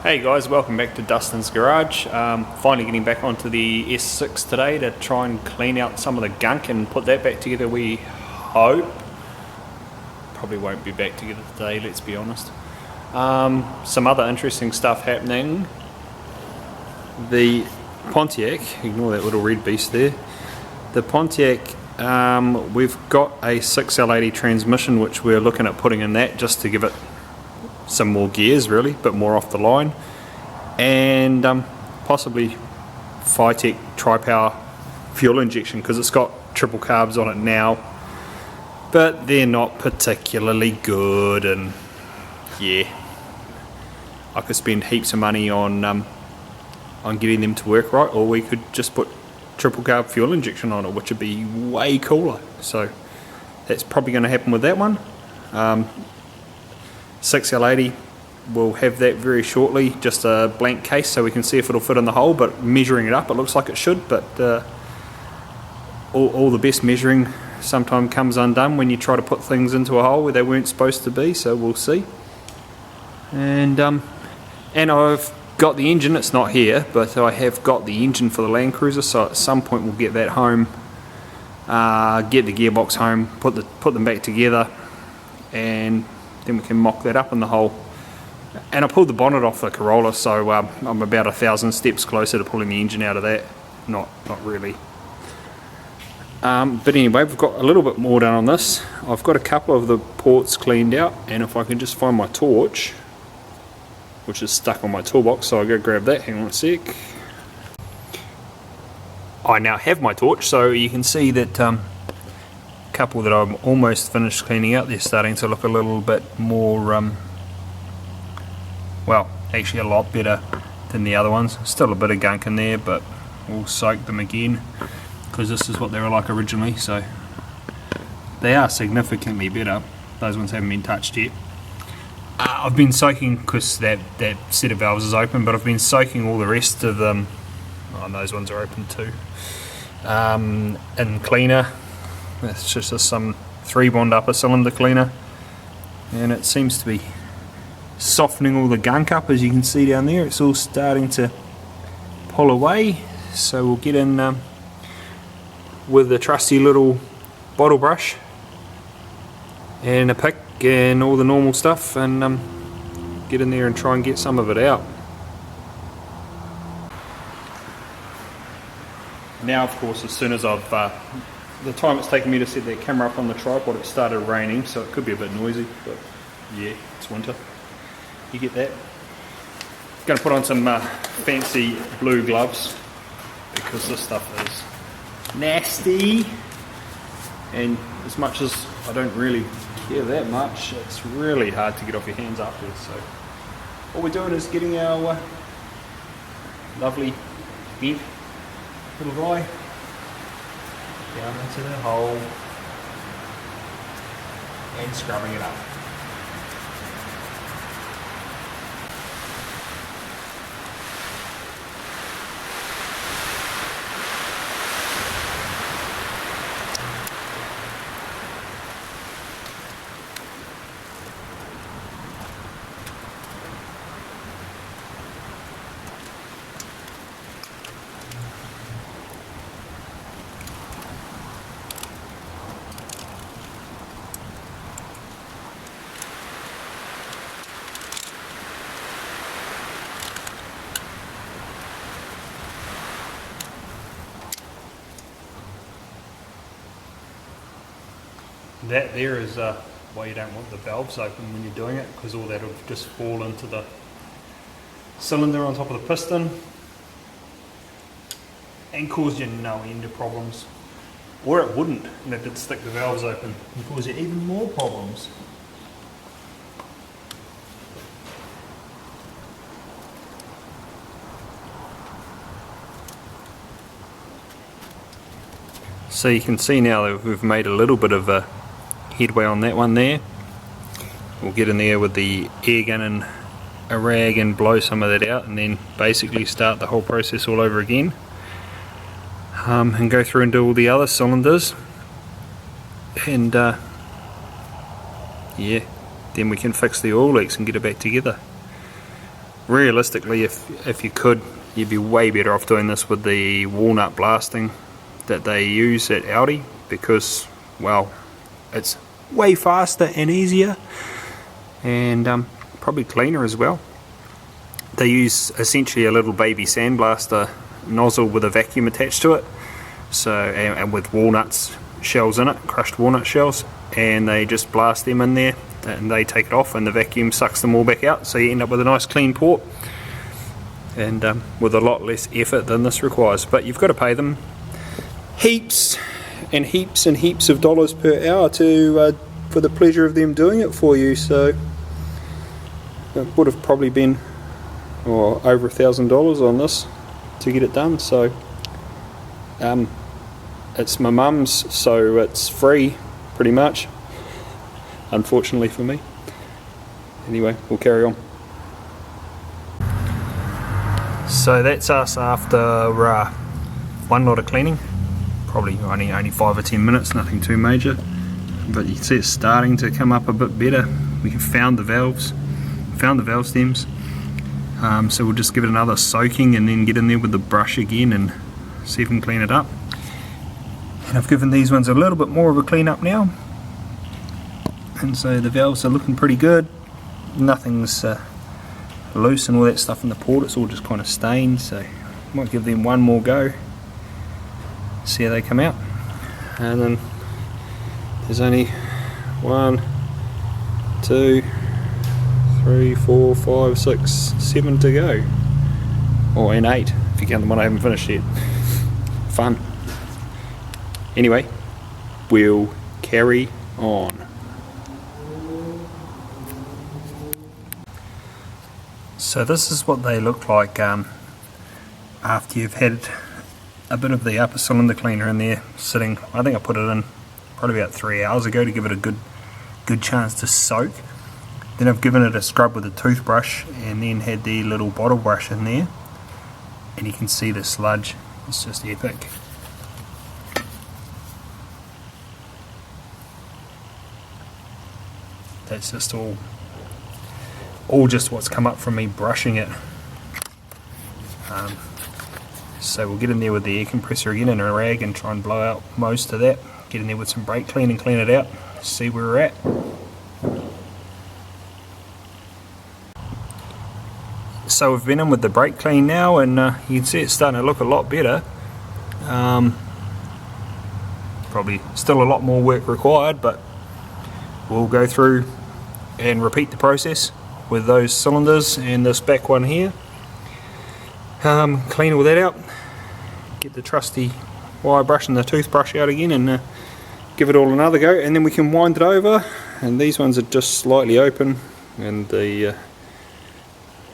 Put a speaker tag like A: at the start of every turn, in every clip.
A: Hey guys, welcome back to Dustin's Garage. Finally getting back onto the S6 today to try and clean out some of the gunk and put that back together, we hope. Probably won't be back together today, let's be honest. Some other interesting stuff happening. The Pontiac, ignore that little red beast there. The Pontiac, we've got a 6L80 transmission which we're looking at putting in that just to give it some more gears, really, but more off the line, and possibly Phytec tri-power fuel injection, because it's got triple carbs on it now, but they're not particularly good, and yeah, I could spend heaps of money on getting them to work right, or we could just put triple carb fuel injection on it, which would be way cooler. So that's probably going to happen with that one. 6L80, we'll have that very shortly, just a blank case so we can see if it'll fit in the hole, but measuring it up it looks like it should, but all the best measuring sometimes comes undone when you try to put things into a hole where they weren't supposed to be, so we'll see. And I've got the engine, it's not here, but I have got the engine for the Landcruiser, so at some point we'll get that home, get the gearbox home, put them back together, and then we can mock that up in the hole. And I pulled the bonnet off the Corolla, so I'm about 1,000 steps closer to pulling the engine out of that. Not really. But anyway, we've got a little bit more done on this. I've got a couple of the ports cleaned out, and if I can just find my torch, which is stuck on my toolbox, so I'll go grab that, hang on a sec. I now have my torch, so you can see that couple that I'm almost finished cleaning out, they're starting to look a little bit more, well, actually a lot better than the other ones. Still a bit of gunk in there, but we'll soak them again, because this is what they were like originally, so they are significantly better. Those ones haven't been touched yet. I've been soaking, because that set of valves is open, but I've been soaking all the rest of them, and those ones are open too, in cleaner. It's just some 3-bond upper cylinder cleaner, and it seems to be softening all the gunk up. As you can see down there, it's all starting to pull away, so we'll get in with the trusty little bottle brush and a pick and all the normal stuff, and get in there and try and get some of it out. Now of course, as soon as I've the time it's taken me to set that camera up on the tripod, it started raining, so it could be a bit noisy, but yeah, it's winter. You get that. Going to put on some fancy blue gloves, because this stuff is nasty, and as much as I don't really care that much, it's really hard to get off your hands afterwards. So all we're doing is getting our lovely bent little guy down into the hole and scrubbing it up. That there is why you don't want the valves open when you're doing it, because all that will just fall into the cylinder on top of the piston and cause you no end of problems. Or it wouldn't, and if it stick the valves open and cause you even more problems. So you can see now that we've made a little bit of a headway on that one there. We'll get in there with the air gun and a rag and blow some of that out, and then basically start the whole process all over again, and go through and do all the other cylinders, and yeah, then we can fix the oil leaks and get it back together. realistically, if you could, you'd be way better off doing this with the walnut blasting that they use at Audi, because, well, it's way faster and easier, and probably cleaner as well. They use essentially a little baby sandblaster nozzle with a vacuum attached to it, so and with walnuts shells in it, crushed walnut shells, and they just blast them in there and they take it off, and the vacuum sucks them all back out, so you end up with a nice clean port, and with a lot less effort than this requires. But you've got to pay them heaps and heaps and heaps of dollars per hour to for the pleasure of them doing it for you. So it would have probably been over $1,000 on this to get it done. So it's my mum's, so it's free pretty much, unfortunately for me. Anyway, we'll carry on. So that's us after one lot of cleaning, probably only 5 or 10 minutes, nothing too major, but you can see it's starting to come up a bit better. We have found the valve stems, so we'll just give it another soaking and then get in there with the brush again and see if we can clean it up. And I've given these ones a little bit more of a clean up now, and so the valves are looking pretty good. Nothing's loose and all that stuff in the port, it's all just kind of stained, so might give them one more go, see how they come out. And then there's only 1, 2, 3, 4, 5, 6, 7 to go, and 8 if you count the one I haven't finished yet. Fun. Anyway, we'll carry on. So this is what they look like after you've had a bit of the upper cylinder cleaner in there sitting. I think I put it in probably about 3 hours ago to give it a good chance to soak. Then I've given it a scrub with a toothbrush, and then had the little bottle brush in there, and you can see the sludge. It's just epic. That's just all just what's come up from me brushing it. So we'll get in there with the air compressor again in a rag and try and blow out most of that. Get in there with some brake clean and clean it out, see where we're at. So we've been in with the brake clean now, and you can see it's starting to look a lot better. Probably still a lot more work required, but we'll go through and repeat the process with those cylinders and this back one here. Clean all that out, get the trusty wire brush and the toothbrush out again, and give it all another go, and then we can wind it over. And these ones are just slightly open, and the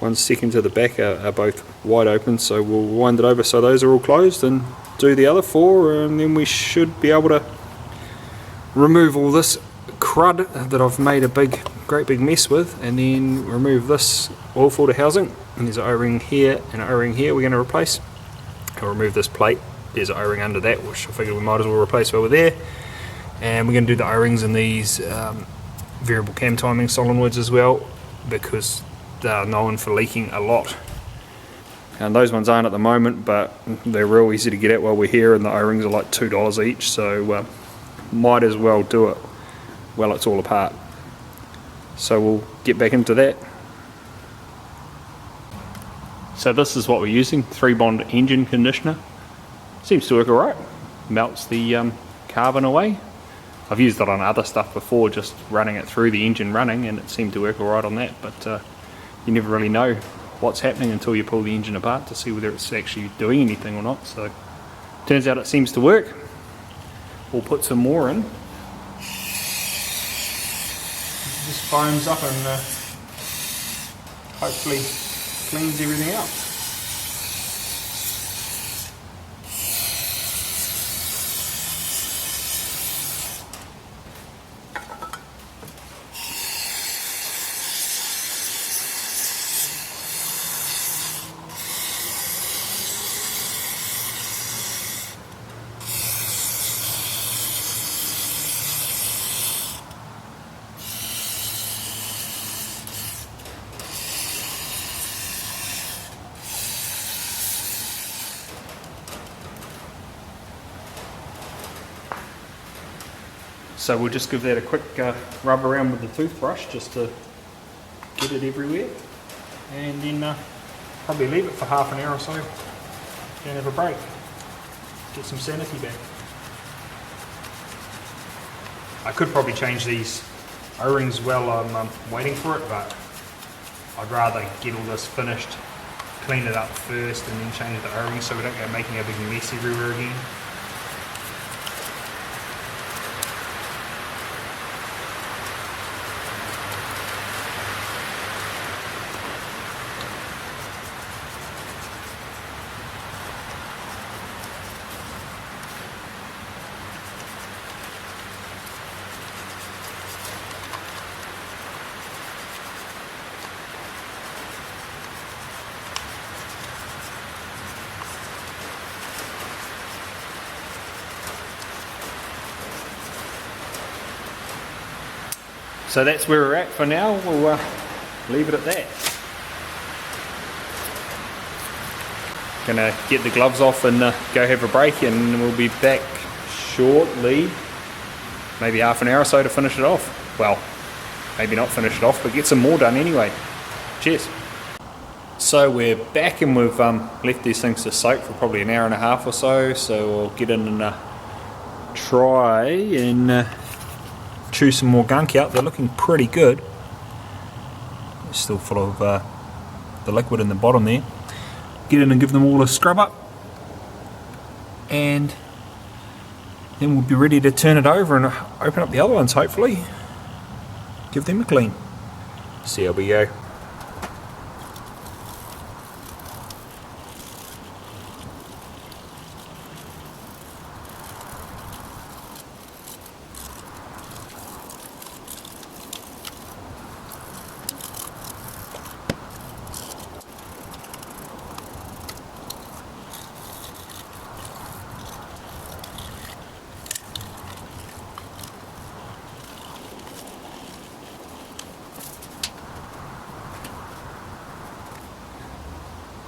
A: ones second to the back are both wide open, so we'll wind it over so those are all closed, and do the other 4, and then we should be able to remove all this crud that I've made a great big mess with, and then remove this oil filter housing. And there's an O-ring here and an O-ring here we're going to replace. I'll remove this plate. There's an O-ring under that, which I figured we might as well replace over there. And we're going to do the O-rings in these variable cam timing solenoids as well, because they're known for leaking a lot. And those ones aren't at the moment, but they're real easy to get at while we're here, and the O-rings are like $2 each, so might as well do it while it's all apart. So we'll get back into that. So this is what we're using, 3-bond engine conditioner. Seems to work alright, melts the carbon away. I've used it on other stuff before, just running it through the engine running, and it seemed to work alright on that, but you never really know what's happening until you pull the engine apart to see whether it's actually doing anything or not. So turns out it seems to work. We'll put some more in. Just foams up and hopefully cleans everything out. So we'll just give that a quick rub around with the toothbrush just to get it everywhere, and then probably leave it for half an hour or so and have a break, get some sanity back. I could probably change these O-rings while I'm waiting for it, but I'd rather get all this finished, clean it up first, and then change the O-rings so we don't go making a big mess everywhere again. So that's where we're at for now. We'll leave it at that. Gonna get the gloves off and go have a break, and we'll be back shortly, maybe half an hour or so to finish it off. Well, maybe not finish it off, but get some more done anyway. Cheers. So we're back, and we've left these things to soak for probably an hour and a half or so, so we'll get in and try and chew some more gunk out. They're looking pretty good. They're still full of the liquid in the bottom there. Get in and give them all a scrub up, and then we'll be ready to turn it over and open up the other ones, hopefully. Give them a clean. See how we go.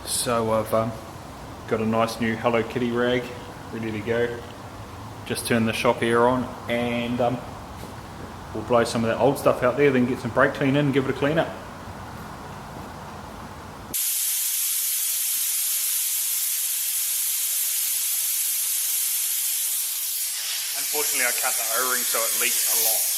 A: So I've got a nice new Hello Kitty rag ready to go. Just turn the shop air on, and we'll blow some of that old stuff out there, then get some brake clean in and give it a clean up. Unfortunately, I cut the O-ring so it leaks a lot.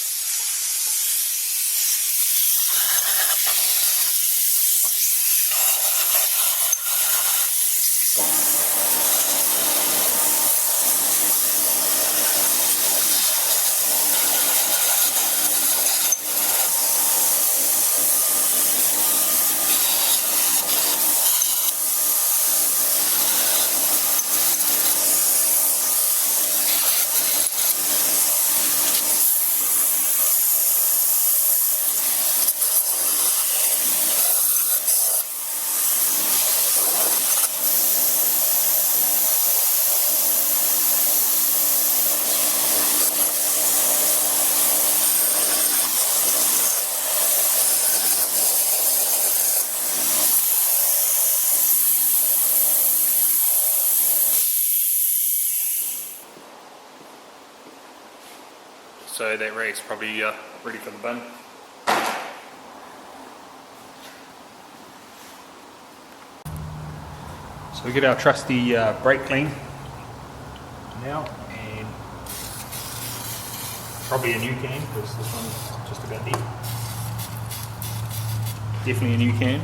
A: So that rag's probably ready for the bin. So we get our trusty brake clean now, and probably a new can because this one's just about dead. Definitely a new can.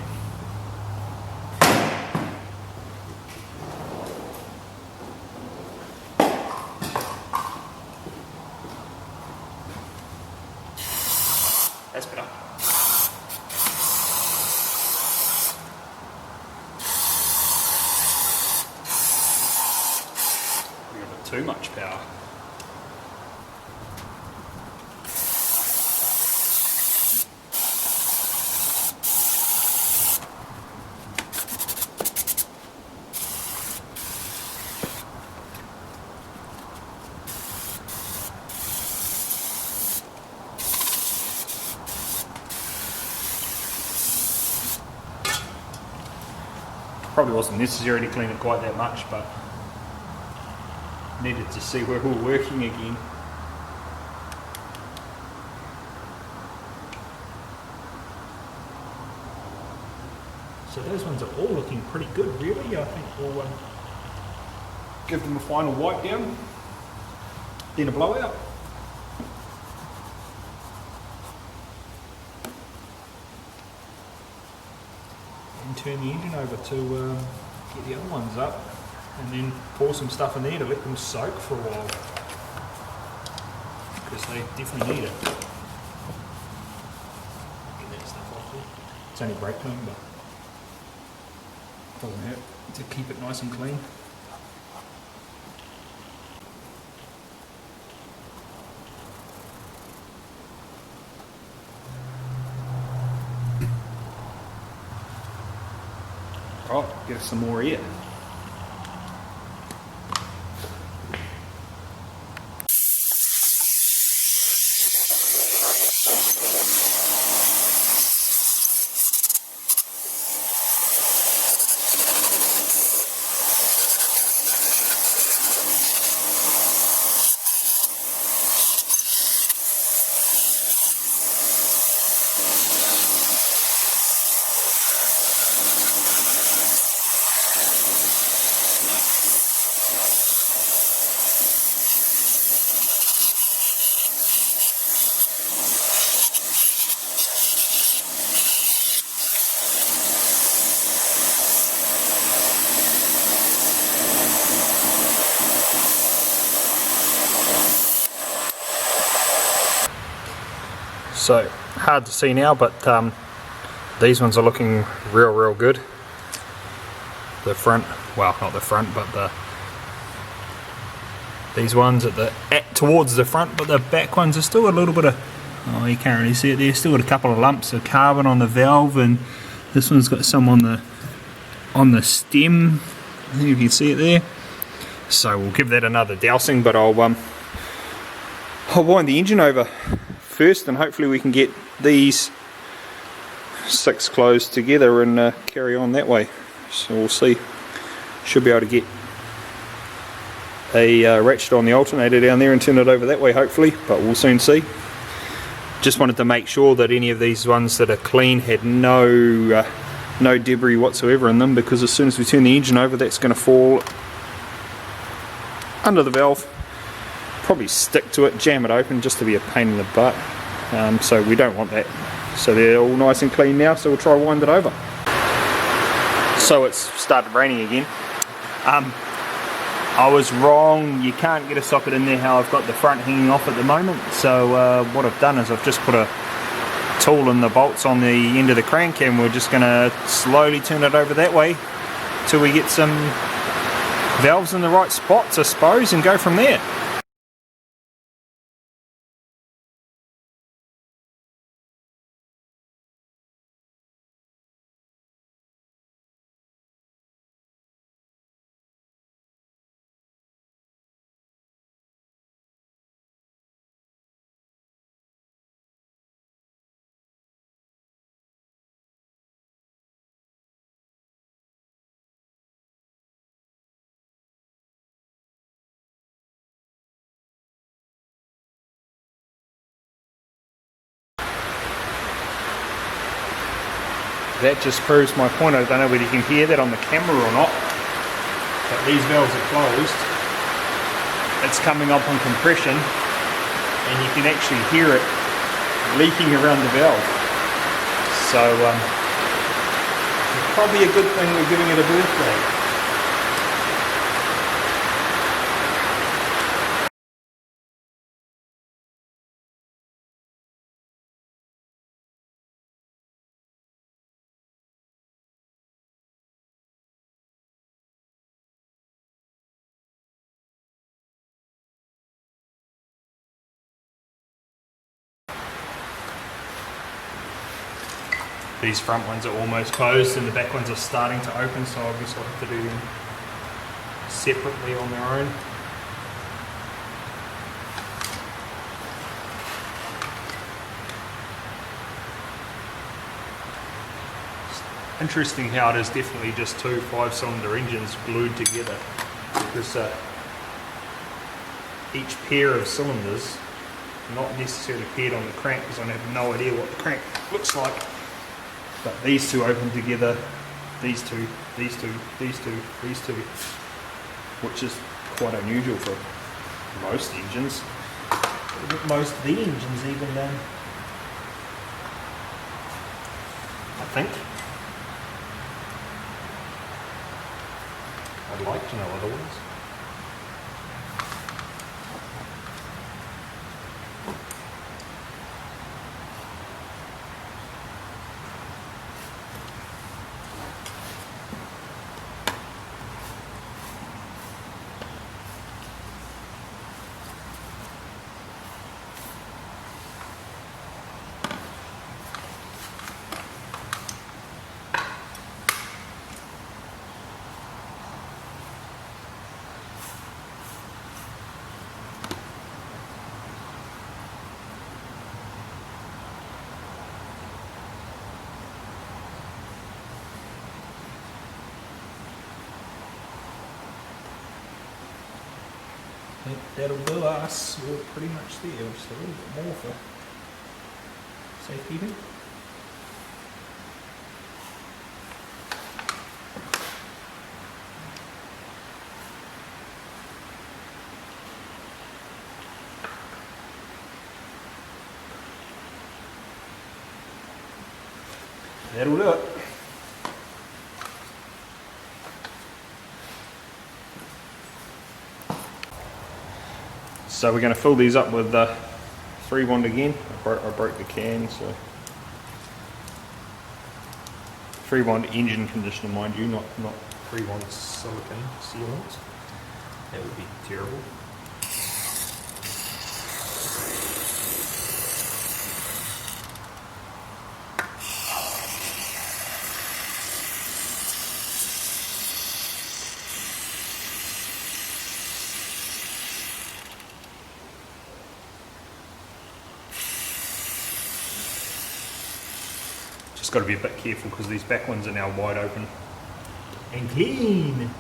A: That's better. We got a bit too much power. Probably wasn't necessary to clean it quite that much, but needed to see we're all working again.
B: So those ones are all looking pretty good, really. I think we'll
A: Give them a final wipe down, then a blowout.
B: And turn the engine over to get the other ones up, and then pour some stuff in there to let them soak for a while, because they definitely need it. Get that stuff off there. It's only brake clean, but doesn't hurt to keep it nice and clean.
A: Right, give us some more air. So hard to see now, but these ones are looking real good. The front, well, not the front, but these ones towards the front, but the back ones are still a little bit of, oh, you can't really see it there, still got a couple of lumps of carbon on the valve, and this one's got some on the stem. I think you can see it there. So we'll give that another dousing, but I'll wind the engine over first, and hopefully we can get these 6 closed together and carry on that way. So we'll see. Should be able to get a ratchet on the alternator down there and turn it over that way, hopefully, but we'll soon see. Just wanted to make sure that any of these ones that are clean had no debris whatsoever in them, because as soon as we turn the engine over, that's going to fall under the valve, probably stick to it, jam it open, just to be a pain in the butt. So we don't want that. So they're all nice and clean now, so we'll try wind it over. So it's started raining again. I was wrong, you can't get a socket in there how I've got the front hanging off at the moment. So what I've done is I've just put a tool in the bolts on the end of the crank, and we're just going to slowly turn it over that way till we get some valves in the right spots, I suppose, and go from there. That just proves my point. I don't know whether you can hear that on the camera or not, but these valves are closed. It's coming up on compression, and you can actually hear it leaking around the valve. So it's probably a good thing we're giving it a birthday. These front ones are almost closed and the back ones are starting to open, so I guess I'll have to do them separately on their own. It's interesting how it is definitely just 2 5-cylinder engines glued together, because each pair of cylinders not necessarily paired on the crank, because I have no idea what the crank looks like. But these two open together these two, these two, these two, these two, which is quite unusual for most engines. Most of the engines even, I think. I'd like to know otherwise. That'll do us. We're pretty much there. Just a little bit more for safekeeping. That'll do it. So we're going to fill these up with 3-1 again. I broke the can, so 3-1 engine conditioner, mind you, not 3-1 silicone sealants. That would be terrible. Just got to be a bit careful because these back ones are now wide open and clean-ish.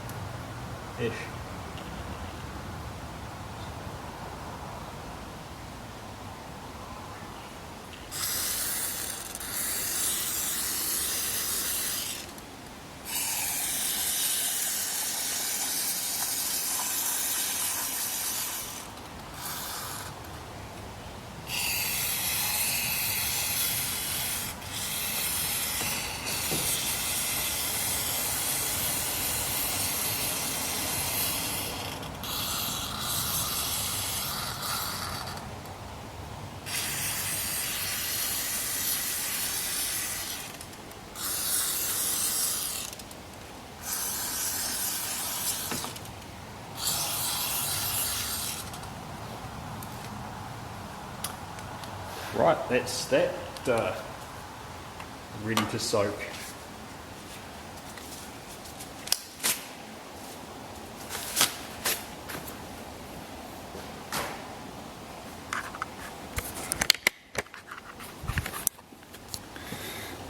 A: Right, that's that ready to soak.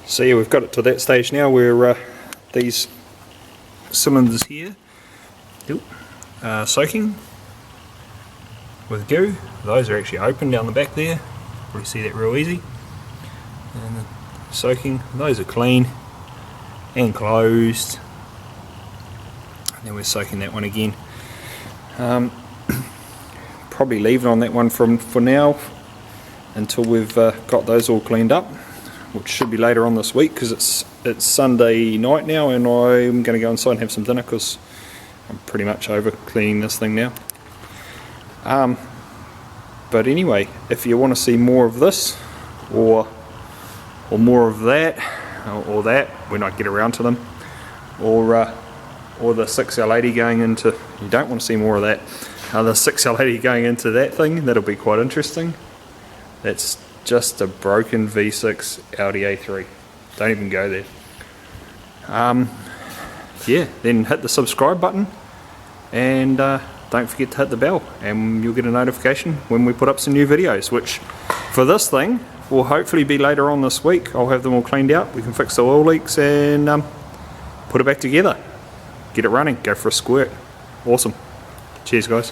A: So yeah, we've got it to that stage now where these cylinders here are soaking with goo. Those are actually open down the back there. Probably see that real easy. And the soaking, those are clean and closed. And then we're soaking that one again. Probably leave it on that one for now until we've got those all cleaned up, which should be later on this week because it's Sunday night now, and I'm going to go inside and have some dinner because I'm pretty much over cleaning this thing now. But anyway, if you want to see more of this or more of that or that when I get around to them, or the 6L80 going into, you don't want to see more of that, the 6L80 going into that thing, that'll be quite interesting. That's just a broken V6 Audi A3. Don't even go there. Yeah, then hit the subscribe button and don't forget to hit the bell and you'll get a notification when we put up some new videos, which for this thing will hopefully be later on this week. I'll have them all cleaned out, we can fix the oil leaks and put it back together, get it running, go for a squirt. Awesome. Cheers guys.